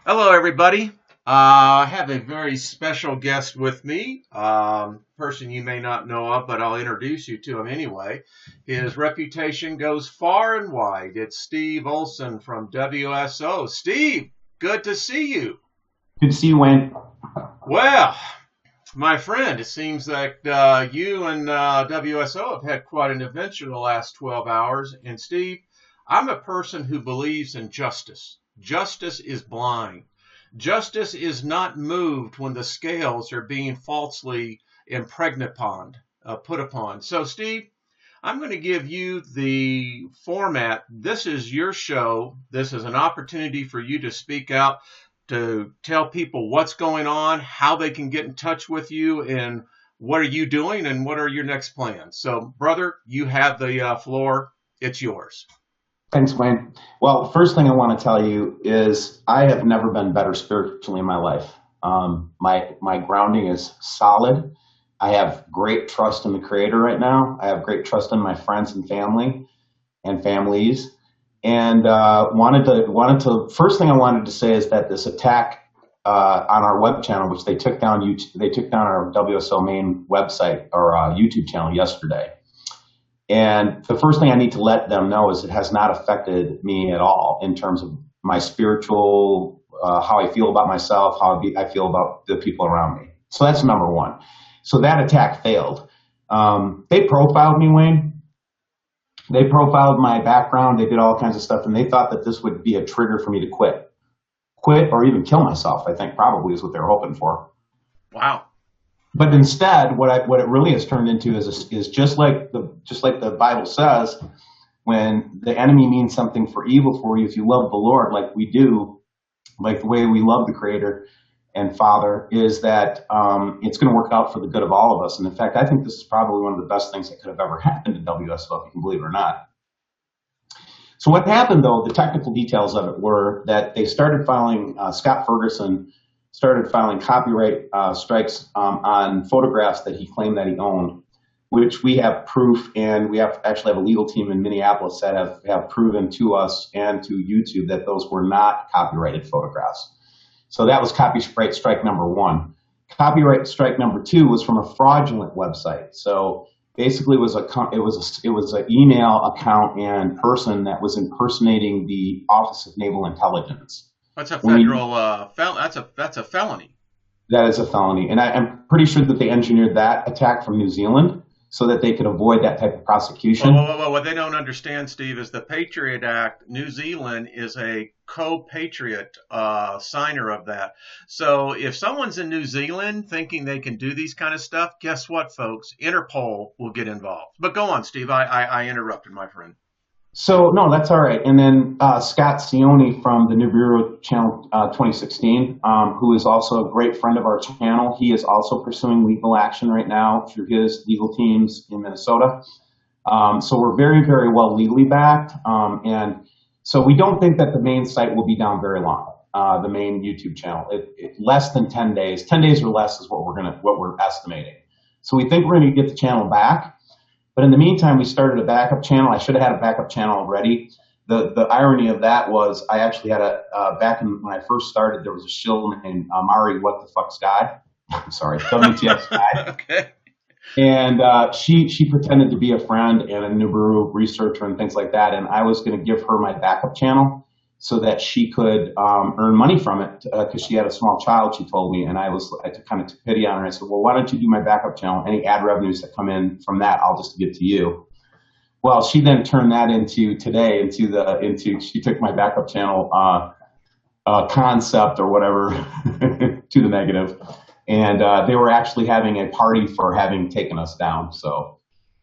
Hello, everybody. I have a very special guest with me, person you may not know of, but I'll introduce you to him anyway. His reputation goes far and wide. It's Steve Olson from WSO. Steve, good to see you. Good to see you, Wayne. Well, my friend, it seems that you and WSO have had quite an adventure the last 12 hours. And Steve, I'm a person who believes in justice. Justice is blind. Justice is not moved when the scales are being falsely put upon. So, Steve, I'm going to give you the format. This is your show. This is an opportunity for you to speak out, to tell people what's going on, how they can get in touch with you, and what are you doing and what are your next plans. So, brother, you have the floor. It's yours. Thanks, Wayne. Well, first thing I want to tell you is I have never been better spiritually in my life. My grounding is solid. I have great trust in the Creator right now. I have great trust in my friends and family and families. And first thing I wanted to say is that this attack on our web channel, which they took down our WSO main website or YouTube channel yesterday. And the first thing I need to let them know is it has not affected me at all in terms of my spiritual, how I feel about myself, I feel about the people around me. So that's number one. So that attack failed. They profiled me, Wayne. They profiled my background. They did all kinds of stuff, and they thought that this would be a trigger for me to quit or even kill myself. I think probably is what they're hoping for. Wow. But instead, what it really has turned into is just like the Bible says, when the enemy means something for evil for you, if you love the Lord like we do, like the way we love the Creator and Father, is that it's going to work out for the good of all of us. And in fact, I think this is probably one of the best things that could have ever happened to WSO, if you can believe it or not. So what happened, though, the technical details of it were that they started filing, Scott Ferguson started filing copyright strikes on photographs that he claimed that he owned, which we have proof, and we actually have a legal team in Minneapolis that have proven to us and to YouTube that those were not copyrighted photographs. So that was copyright strike number one. Copyright strike number two was from a fraudulent website. So basically, it was an email account and person that was impersonating the Office of Naval Intelligence. That's a federal that's a felony. That is a felony. And I'm pretty sure that they engineered that attack from New Zealand so that they could avoid that type of prosecution. Well, what they don't understand, Steve, is the Patriot Act. New Zealand is a co-patriot signer of that. So if someone's in New Zealand thinking they can do these kind of stuff, guess what, folks? Interpol will get involved. But go on, Steve. I interrupted, my friend. So, no, that's all right. And then Scott Sioni from the New Bureau Channel 2016, who is also a great friend of our channel, he is also pursuing legal action right now through his legal teams in Minnesota. So we're very, very well legally backed. And so we don't think that the main site will be down very long, the main YouTube channel. Less than 10 days. 10 days or less is what we're estimating. So we think we're going to get the channel back. But in the meantime, we started a backup channel. I should have had a backup channel already. The irony of that was I actually had back when I first started, there was a shill named Mari What the Fuck Sky. I'm sorry, WTF Sky. Okay. And she pretended to be a friend and a Nibiru researcher and things like that. And I was going to give her my backup channel so that she could earn money from it because she had a small child, she told me. And I kind of took pity on her. I said, well, why don't you do my backup channel? Any ad revenues that come in from that, I'll just give to you. Well, she then turned that into she took my backup channel concept or whatever to the negative. And they were actually having a party for having taken us down. So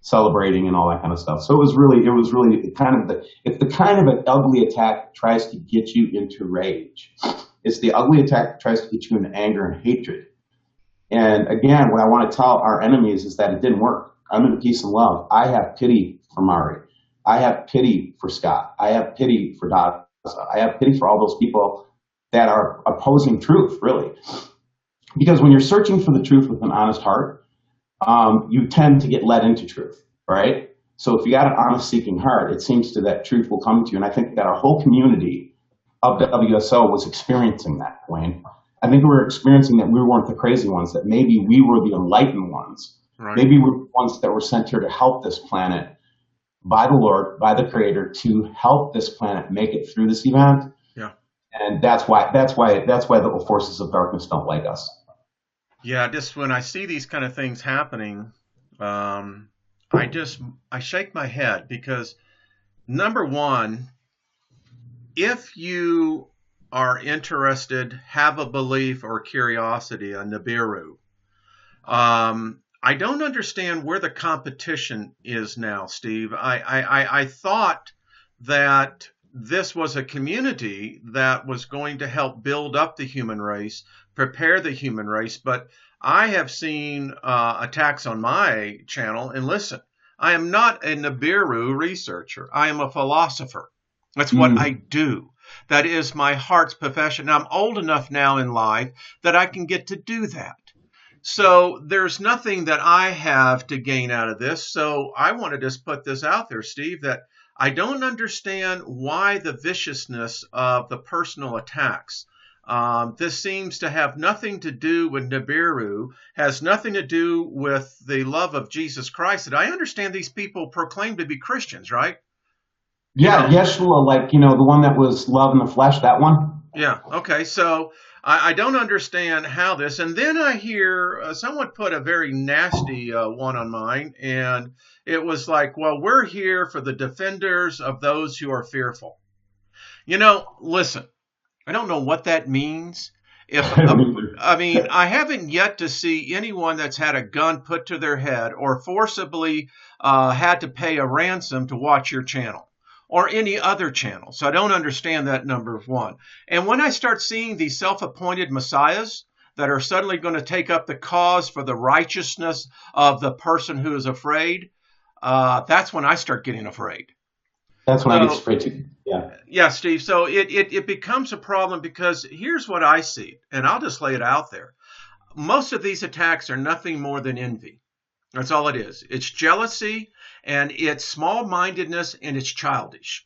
celebrating and all that kind of stuff. So it was really it's the kind of an ugly attack that tries to get you into rage. It's the ugly attack that tries to get you into anger and hatred. And again, what I want to tell our enemies is that it didn't work. I'm in peace and love. I have pity for Mari. I have pity for Scott. I have pity for Daza. I have pity for all those people that are opposing truth, really. Because when you're searching for the truth with an honest heart, you tend to get led into truth, right? So if you got an honest seeking heart, it seems that truth will come to you. And I think that our whole community of WSO was experiencing that, Wayne. I think we were experiencing that we weren't the crazy ones, that maybe we were the enlightened ones. Right. Maybe we're the ones that were sent here to help this planet by the Lord, by the Creator, to help this planet make it through this event. Yeah. And that's why the forces of darkness don't like us. Yeah, just when I see these kind of things happening, I shake my head because number one, if you are interested, have a belief or curiosity on Nibiru, I don't understand where the competition is now, Steve. I thought that this was a community that was going to help build up the human race, prepare the human race, but I have seen attacks on my channel, and listen, I am not a Nibiru researcher. I am a philosopher. That's what I do. That is my heart's profession. Now, I'm old enough now in life that I can get to do that. So there's nothing that I have to gain out of this. So I want to just put this out there, Steve, that I don't understand why the viciousness of the personal attacks. This seems to have nothing to do with Nibiru, has nothing to do with the love of Jesus Christ. And I understand these people proclaim to be Christians, right? Yeah, Yeshua, like, the one that was love in the flesh, that one. Yeah, okay. So I don't understand how this, and then I hear someone put a very nasty one on mine, and it was like, well, we're here for the defenders of those who are fearful. Listen, I don't know what that means. I haven't yet to see anyone that's had a gun put to their head or forcibly had to pay a ransom to watch your channel or any other channel. So I don't understand that, number one. And when I start seeing these self-appointed messiahs that are suddenly going to take up the cause for the righteousness of the person who is afraid, that's when I start getting afraid. That's when I get afraid too. Yeah. Yeah, Steve. So it becomes a problem because here's what I see, and I'll just lay it out there. Most of these attacks are nothing more than envy. That's all it is. It's jealousy, and it's small-mindedness, and it's childish.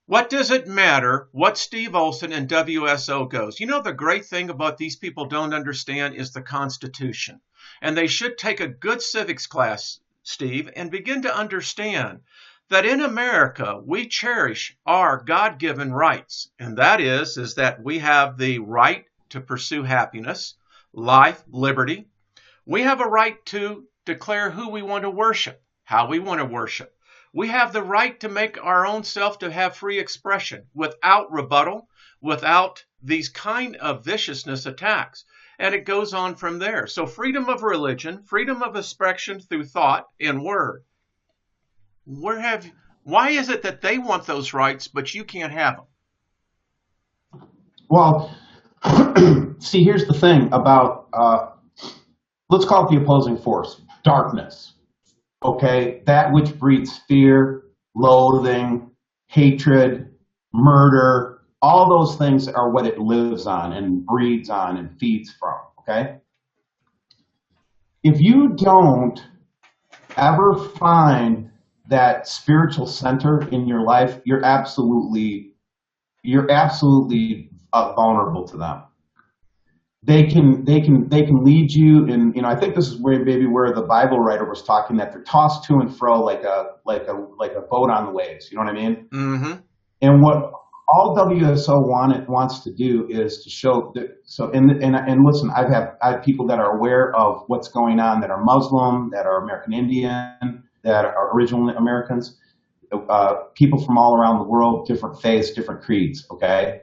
What does it matter what Steve Olson and WSO goes? The great thing about these people don't understand is the Constitution. And they should take a good civics class, Steve, and begin to understand that in America, we cherish our God-given rights. And that is that we have the right to pursue happiness, life, liberty. We have a right to declare who we want to worship, how we want to worship. We have the right to make our own self, to have free expression without rebuttal, without these kind of viciousness attacks. And it goes on from there. So freedom of religion, freedom of expression through thought and word. Why is it that they want those rights, but you can't have them? Well, see, here's the thing about, let's call it the opposing force, darkness. Okay, that which breeds fear, loathing, hatred, murder, all those things are what it lives on and breeds on and feeds from, okay? If you don't ever find that spiritual center in your life, you're absolutely vulnerable to them. They can lead you in, I think this is where the Bible writer was talking, that they're tossed to and fro like a boat on the waves. You know what I mean? Mm-hmm. And what all WSO wants to do is to show that. So and listen, I have people that are aware of what's going on, that are Muslim, that are American Indian, that are original Americans, people from all around the world, different faiths, different creeds. Okay.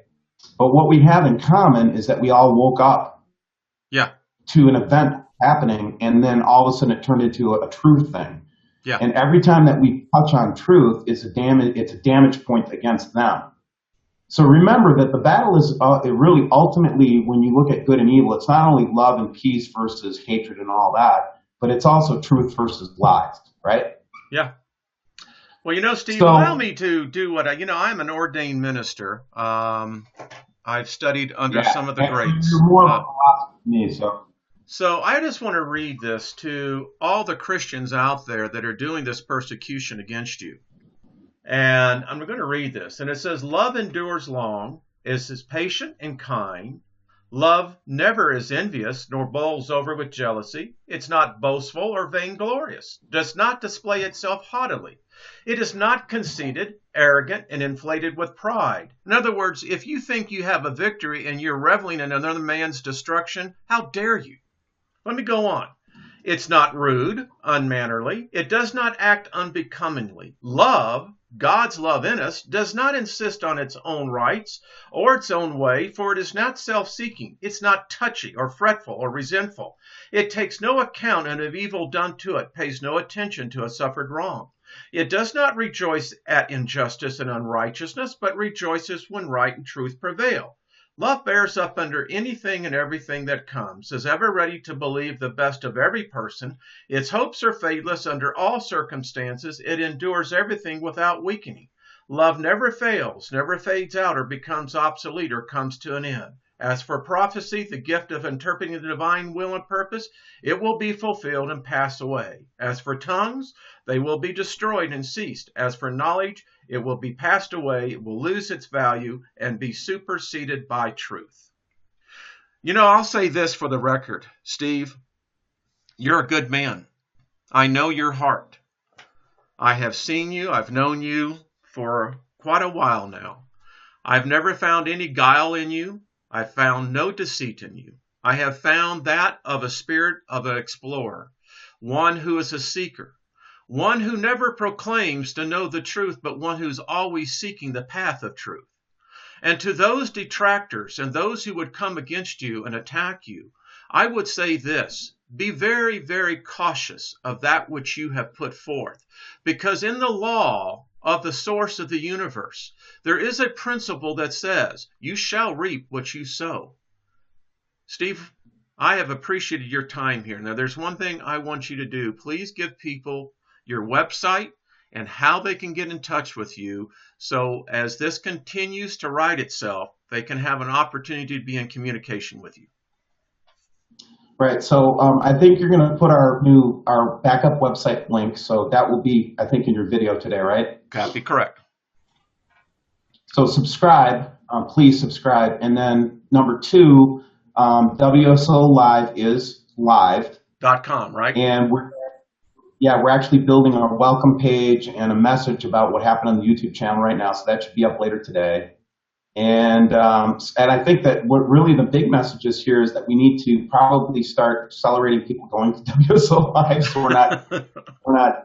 But what we have in common is that we all woke up to an event happening, and then all of a sudden it turned into a truth thing. Yeah. And every time that we touch on truth, it's a damage point against them. So remember that the battle is it really ultimately, when you look at good and evil, it's not only love and peace versus hatred and all that, but it's also truth versus lies, right? Yeah. Well, Steve, allow me to do what I'm an ordained minister. I've studied under some of the greats. You're more of a philosopher than me, so I just want to read this to all the Christians out there that are doing this persecution against you. And I'm going to read this. And it says, love endures long, is patient and kind. Love never is envious, nor bowls over with jealousy. It's not boastful or vainglorious, does not display itself haughtily. It is not conceited, arrogant, and inflated with pride. In other words, if you think you have a victory and you're reveling in another man's destruction, how dare you? Let me go on. It's not rude, unmannerly. It does not act unbecomingly. Love, God's love in us, does not insist on its own rights or its own way, for it is not self-seeking. It's not touchy or fretful or resentful. It takes no account of evil done to it, pays no attention to a suffered wrong. It does not rejoice at injustice and unrighteousness, but rejoices when right and truth prevail. Love bears up under anything and everything that comes, is ever ready to believe the best of every person. Its hopes are fadeless under all circumstances. It endures everything without weakening. Love never fails, never fades out or becomes obsolete or comes to an end. As for prophecy, the gift of interpreting the divine will and purpose, it will be fulfilled and pass away. As for tongues, they will be destroyed and ceased. As for knowledge, it will be passed away, it will lose its value, and be superseded by truth. You know, I'll say this for the record, Steve. You're a good man. I know your heart. I have seen you. I've known you for quite a while now. I've never found any guile in you. I've found no deceit in you. I have found that of a spirit of an explorer, one who is a seeker, one who never proclaims to know the truth, but one who's always seeking the path of truth. And to those detractors and those who would come against you and attack you, I would say this: be very, very cautious of that which you have put forth, because in the law of the source of the universe, there is a principle that says, you shall reap what you sow. Steve, I have appreciated your time here. Now, there's one thing I want you to do. Please give people your website and how they can get in touch with you, so as this continues to write itself, they can have an opportunity to be in communication with you. Right. So I think you're going to put our backup website link. So that will be, I think, in your video today, right? Copy, correct. So subscribe, please subscribe. And then number two, WSO Live is live.com, right? And we're actually building a welcome page and a message about what happened on the YouTube channel right now. So that should be up later today. And I think that what really the big message is here is that we need to probably start accelerating people going to WSO Live, so we're not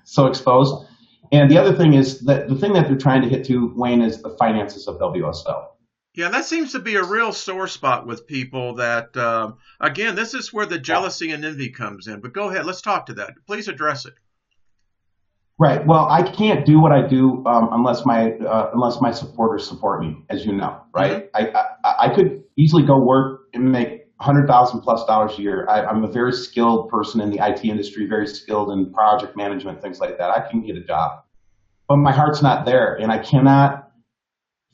so exposed. And the other thing is that the thing that they're trying to hit to, Wayne, is the finances of WSO. Yeah, that seems to be a real sore spot with people. That again, this is where the jealousy and envy comes in. But go ahead, let's talk to that. Please address it. Right. Well, I can't do what I do unless my supporters support me, as you know. Right. Mm-hmm. I could easily go work and make $100,000+ a year. I'm a very skilled person in the IT industry, very skilled in project management, things like that. I can get a job, but my heart's not there, and I cannot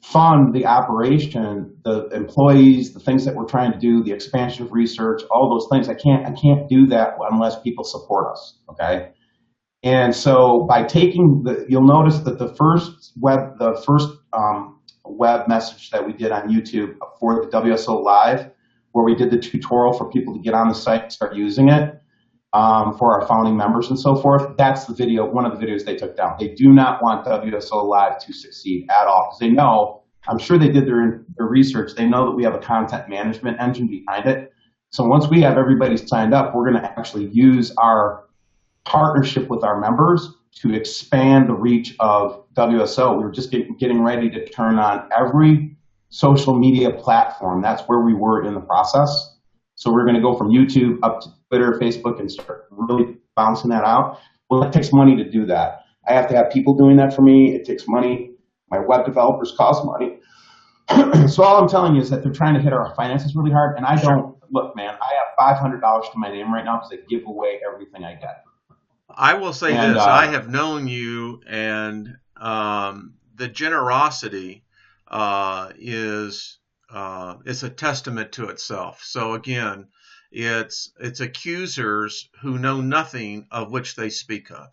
fund the operation, the employees, the things that we're trying to do, the expansion of research, all those things. I can't do that unless people support us. Okay. And so by taking you'll notice that the first web message that we did on YouTube for the WSO Live, where we did the tutorial for people to get on the site and start using it for our founding members and so forth, that's the video, one of the videos they took down. They do not want WSO Live to succeed at all, because they know, I'm sure they did their research, they know that we have a content management engine behind it. So once we have everybody signed up, we're going to actually use our partnership with our members to expand the reach of WSO. We were just getting ready to turn on every social media platform. That's where we were in the process. So we're going to go from YouTube up to Twitter, Facebook, and start really bouncing that out. Well, it takes money to do that. I have to have people doing that for me. It takes money. My web developers cost money. So all I'm telling you is that they're trying to hit our finances really hard. And I don't, look, man, I have $500 to my name right now because I give away everything I get. I will say this, I have known you, and the generosity is a testament to itself. So again, it's accusers who know nothing of which they speak of.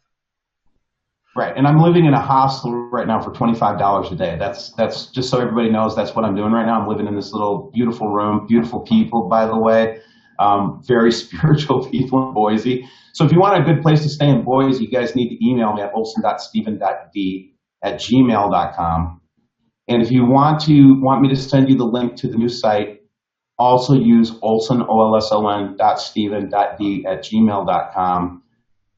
Right, and I'm living in a hostel right now for $25 a day. That's just so everybody knows that's what I'm doing right now. I'm living in this little beautiful room, beautiful people, by the way, very spiritual people in Boise. So if you want a good place to stay in Boise, you guys need to email me at olson.stephen.d@gmail.com. And if you want me to send you the link to the new site, also use Olson, olson.stephen.d@gmail.com.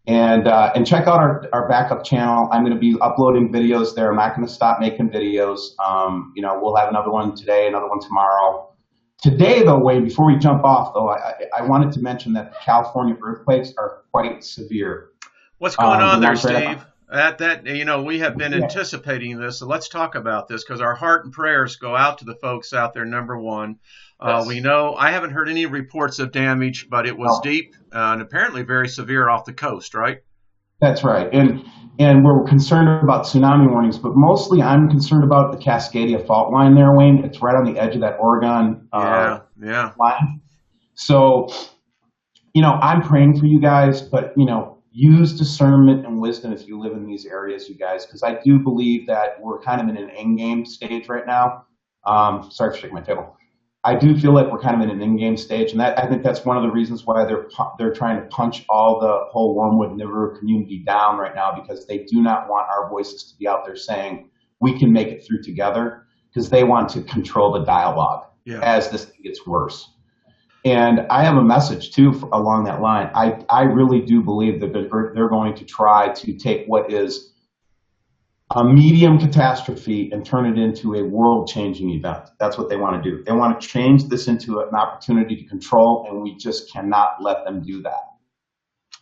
And check out our backup channel. I'm going to be uploading videos there. I'm not going to stop making videos. We'll have another one today, another one tomorrow. Today, though, Wayne, before we jump off, though, I wanted to mention that the California earthquakes are quite severe. What's going on there, Steve? We have been anticipating this, so let's talk about this because our heart and prayers go out to the folks out there. Number one, yes. We know I haven't heard any reports of damage, but it was deep and apparently very severe off the coast, right? That's right, and we're concerned about tsunami warnings, but mostly I'm concerned about the Cascadia fault line there, Wayne. It's right on the edge of that Oregon line. So, I'm praying for you guys, but use discernment and wisdom if you live in these areas, you guys, because I do believe that we're kind of in an end-game stage right now. Sorry for shaking my table. I do feel like we're kind of in an end-game stage, and I think that's one of the reasons why they're trying to punch all the whole Wormwood River community down right now, because they do not want our voices to be out there saying we can make it through together, because they want to control the dialogue as this gets worse. And I have a message, too, along that line. I really do believe that they're going to try to take what is a medium catastrophe and turn it into a world-changing event. That's what they want to do. They want to change this into an opportunity to control, and we just cannot let them do that.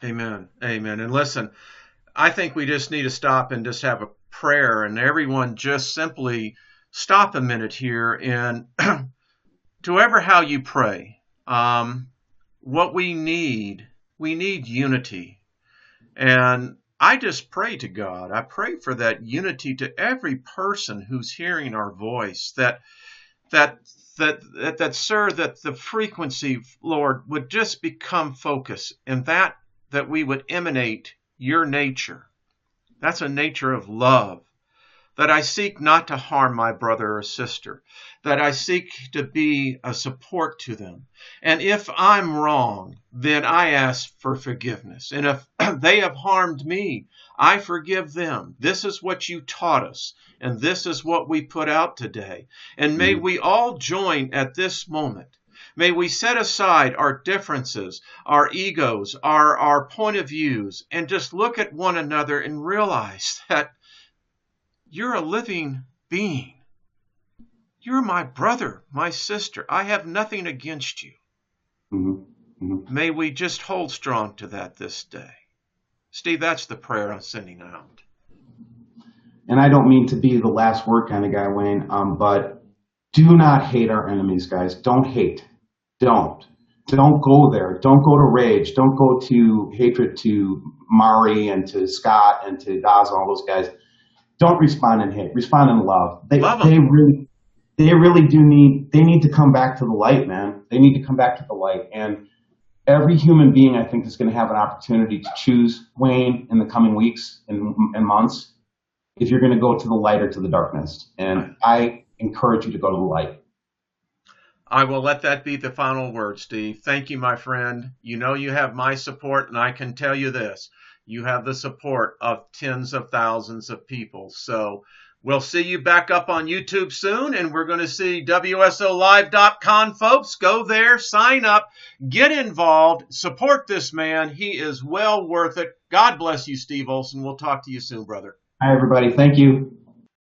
Amen. Amen. And listen, I think we just need to stop and just have a prayer, and everyone just simply stop a minute here and to ever how you pray. What we need unity. And I just pray to God. I pray for that unity to every person who's hearing our voice, that sir, that the frequency, Lord, would just become focused, and that we would emanate your nature. That's a nature of love. That I seek not to harm my brother or sister, that I seek to be a support to them. And if I'm wrong, then I ask for forgiveness. And if they have harmed me, I forgive them. This is what you taught us, and this is what we put out today. And may we all join at this moment. May we set aside our differences, our egos, our point of views, and just look at one another and realize that you're a living being. You're my brother, my sister. I have nothing against you. Mm-hmm. Mm-hmm. May we just hold strong to that this day. Steve, that's the prayer I'm sending out. And I don't mean to be the last word kind of guy, Wayne, but do not hate our enemies, guys. Don't hate. Don't go there. Don't go to rage. Don't go to hatred to Mari and to Scott and to Daz and all those guys. Don't respond in hate. Respond in love. They really do need to come back to the light, man. They need to come back to the light. And every human being, I think, is going to have an opportunity to choose, Wayne, in the coming weeks and months, if you're going to go to the light or to the darkness. And I encourage you to go to the light. I will let that be the final word, Steve. Thank you, my friend. You know you have my support, and I can tell you this. You have the support of tens of thousands of people. So we'll see you back up on YouTube soon, and we're going to see WSOLive.com, folks. Go there, sign up, get involved, support this man. He is well worth it. God bless you, Steve Olson. We'll talk to you soon, brother. Hi, everybody. Thank you.